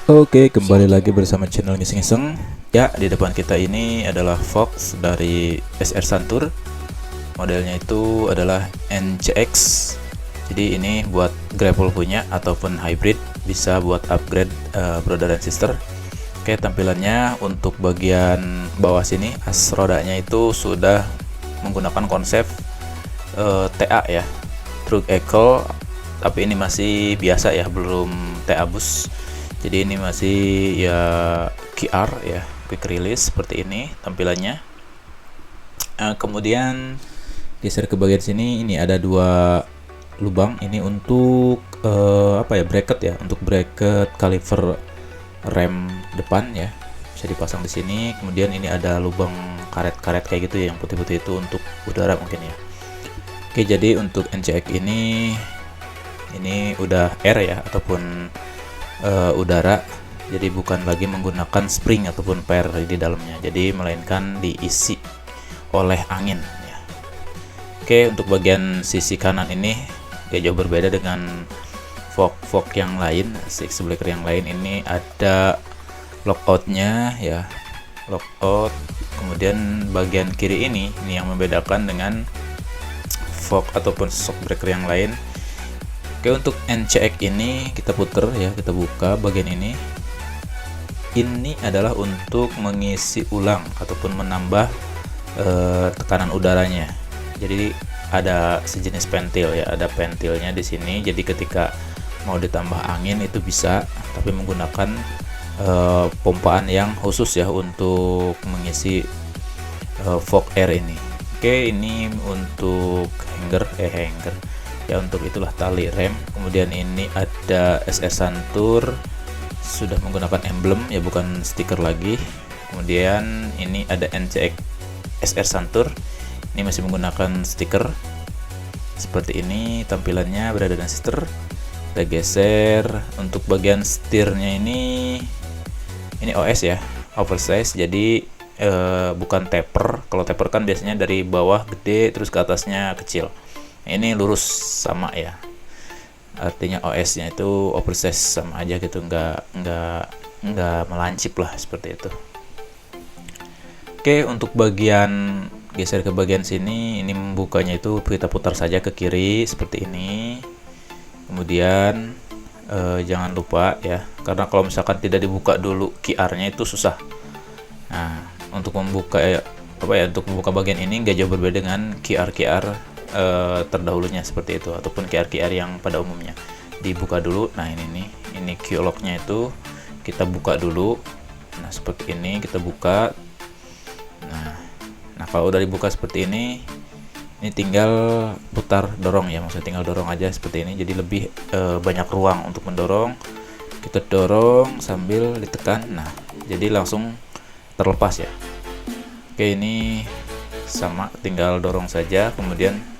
Oke, kembali lagi bersama channel Ngiseng-Ngiseng. Ya, di depan kita ini adalah Fox dari SR Santur. Modelnya itu adalah NCX. Jadi ini buat gravel punya ataupun hybrid, bisa buat upgrade brother dan sister. Oke, tampilannya untuk bagian bawah sini as rodanya itu sudah menggunakan konsep TA ya, truk eco, tapi ini masih biasa ya, belum TA bus. Jadi ini masih ya QR ya, quick release seperti ini tampilannya. Kemudian geser ke bagian sini, ini ada dua lubang. Ini untuk apa ya, bracket ya, untuk bracket kaliper rem depan ya, bisa dipasang di sini. Kemudian ini ada lubang karet-karet kayak gitu ya, yang putih-putih itu untuk udara mungkin ya. Oke, jadi untuk NCX ini udah air ya, ataupun udara, jadi bukan lagi menggunakan spring ataupun per di dalamnya, jadi melainkan diisi oleh angin ya. Oke, untuk bagian sisi kanan ini gak jauh berbeda dengan fork yang lain, six breaker yang lain. Ini ada lockoutnya ya, lockout. Kemudian bagian kiri ini yang membedakan dengan fork ataupun shock breaker yang lain. Oke, untuk NCX ini kita puter ya, kita buka bagian ini. Ini adalah untuk mengisi ulang ataupun menambah tekanan udaranya. Jadi ada sejenis pentil ya, ada pentilnya di sini. Jadi ketika mau ditambah angin itu bisa, tapi menggunakan pompaan yang khusus ya untuk mengisi fork air ini. Oke, ini untuk hanger ya, untuk itulah tali rem. Kemudian ini ada SR Santur, sudah menggunakan emblem ya, bukan stiker lagi. Kemudian ini ada NCX SR Santur, ini masih menggunakan stiker. Seperti ini tampilannya berada dan sister. Kita geser untuk bagian setirnya ini OS ya, oversize. Jadi bukan taper. Kalau taper kan biasanya dari bawah gede terus ke atasnya kecil. Ini lurus sama ya, artinya OS nya itu oversize, sama aja gitu, nggak melancip lah, seperti itu. Oke, untuk bagian geser ke bagian sini, ini membukanya itu kita putar saja ke kiri seperti ini. Kemudian jangan lupa ya, karena kalau misalkan tidak dibuka dulu QR nya itu susah. Nah, untuk membuka untuk membuka bagian ini nggak jauh berbeda dengan QR terdahulunya seperti itu, ataupun QR yang pada umumnya dibuka dulu. Nah, ini Q lock-nya itu kita buka dulu. Nah, seperti ini kita buka. Nah, kalau udah dibuka seperti ini tinggal putar dorong ya, maksudnya tinggal dorong aja seperti ini. Jadi lebih banyak ruang untuk mendorong. Kita dorong sambil ditekan. Nah, jadi langsung terlepas ya. Oke, ini sama, tinggal dorong saja, kemudian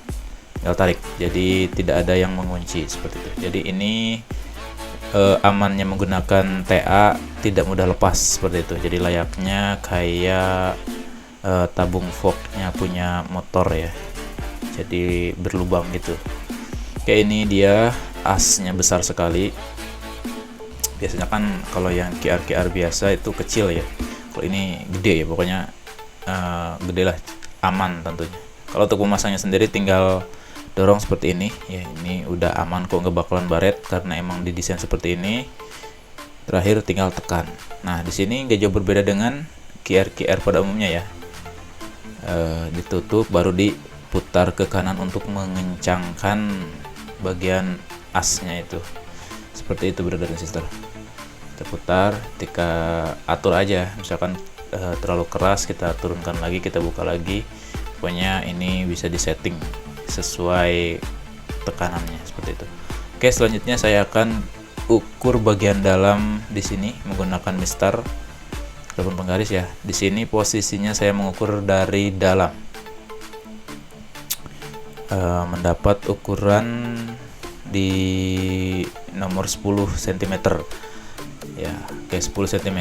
tinggal tarik. Jadi tidak ada yang mengunci seperti itu. Jadi ini amannya menggunakan TA, tidak mudah lepas seperti itu. Jadi layaknya kayak tabung forknya punya motor ya, jadi berlubang gitu. Oke, ini dia asnya besar sekali. Biasanya kan kalau yang QR biasa itu kecil ya, kalau ini gede ya, pokoknya gede lah, aman tentunya. Kalau untuk memasangnya sendiri tinggal dorong seperti ini ya, ini udah aman kok, nggak bakalan baret karena emang didesain seperti ini. Terakhir tinggal tekan. Nah, di sini nggak jauh berbeda dengan QR pada umumnya ya. Ditutup baru diputar ke kanan untuk mengencangkan bagian asnya itu. Seperti itu, brother dan sister. Kita putar, ketika atur aja, misalkan terlalu keras kita turunkan lagi, kita buka lagi. Pokoknya ini bisa disetting sesuai tekanannya seperti itu. Oke, selanjutnya saya akan ukur bagian dalam di sini menggunakan mistar ataupun penggaris ya. Di sini posisinya saya mengukur dari dalam, mendapat ukuran di nomor 10 cm ya. Oke, 10 cm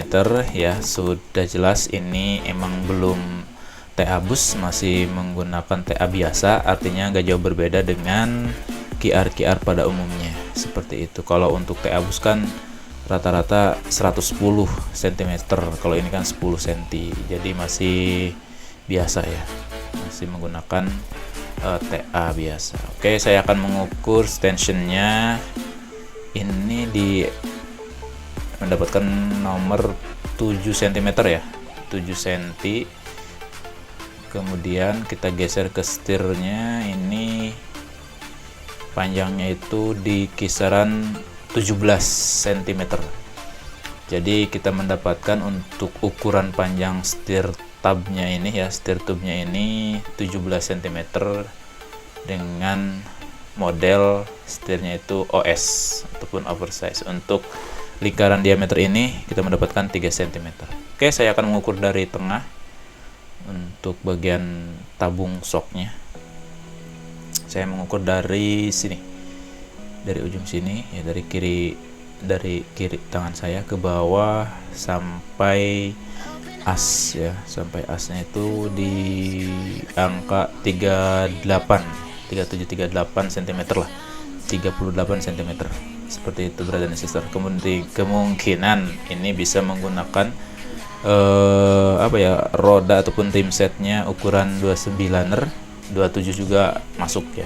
ya, sudah jelas ini emang belum TA bus, masih menggunakan TA biasa, artinya nggak jauh berbeda dengan QR pada umumnya seperti itu. Kalau untuk TA bus kan rata-rata 110 cm, kalau ini kan 10 cm, jadi masih biasa ya, masih menggunakan TA biasa. Oke, saya akan mengukur tensionnya. Ini di mendapatkan nomor 7 cm ya, 7 cm. Kemudian kita geser ke setirnya, ini panjangnya itu di kisaran 17 cm. Jadi kita mendapatkan untuk ukuran panjang setir tubnya ini ya, setir tubnya ini 17 cm dengan model setirnya itu OS ataupun oversize. Untuk lingkaran diameter ini kita mendapatkan 3 cm. Oke, saya akan mengukur dari tengah untuk bagian tabung shocknya. Saya mengukur dari sini, dari ujung sini ya, dari kiri tangan saya ke bawah sampai as ya, sampai asnya itu di angka 3738 cm lah, 38 cm seperti itu, brother dan sister. Kemudian kemungkinan ini bisa menggunakan roda ataupun trim setnya ukuran 29er, 27 juga masuk ya,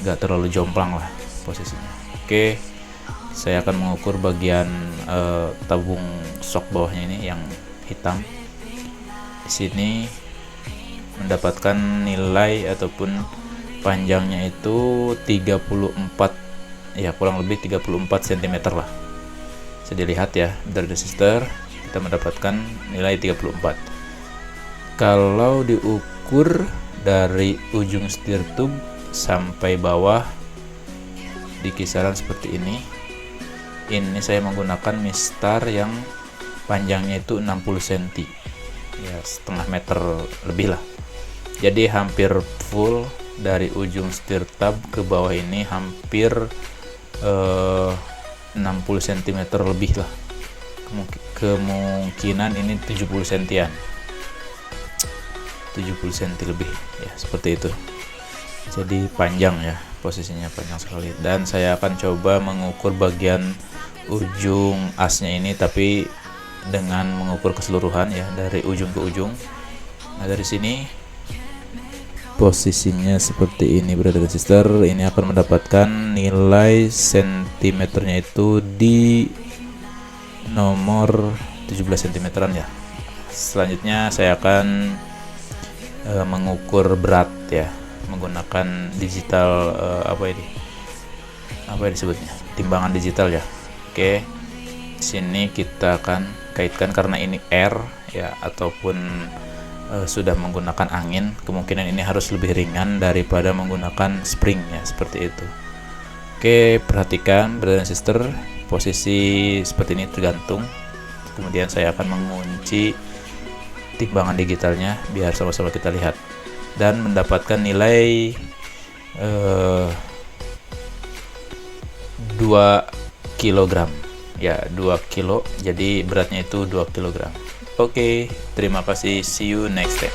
nggak terlalu jomplang lah posisinya. Oke, saya akan mengukur bagian tabung shock bawahnya ini yang hitam. Di sini mendapatkan nilai ataupun panjangnya itu 34 ya, kurang lebih 34 cm lah. Bisa dilihat ya, brother sister, kita mendapatkan nilai 34. Kalau diukur dari ujung setir tube sampai bawah di kisaran seperti ini saya menggunakan mistar yang panjangnya itu 60 cm ya, setengah meter lebih lah. Jadi hampir full dari ujung setir tab ke bawah ini, hampir 60 cm lebih lah. Kemungkinan ini 70 cm-an, 70 cm lebih ya, seperti itu. Jadi panjang ya, posisinya panjang sekali. Dan saya akan coba mengukur bagian ujung asnya ini, tapi dengan mengukur keseluruhan ya, dari ujung ke ujung. Nah, dari sini posisinya seperti ini, brother dan sister. Ini akan mendapatkan nilai sentimeternya itu di nomor 17 cm-an ya. Selanjutnya saya akan mengukur berat ya, menggunakan digital apa disebutnya, timbangan digital ya. Oke, sini kita akan kaitkan karena ini air ya, ataupun sudah menggunakan angin, kemungkinan ini harus lebih ringan daripada menggunakan spring ya, seperti itu. Oke, perhatikan brother dan sister, posisi seperti ini tergantung. Kemudian saya akan mengunci timbangan digitalnya biar sama-sama kita lihat dan mendapatkan nilai 2 kg ya, 2 kilo. Jadi beratnya itu 2 kg. Oke, terima kasih, see you next time.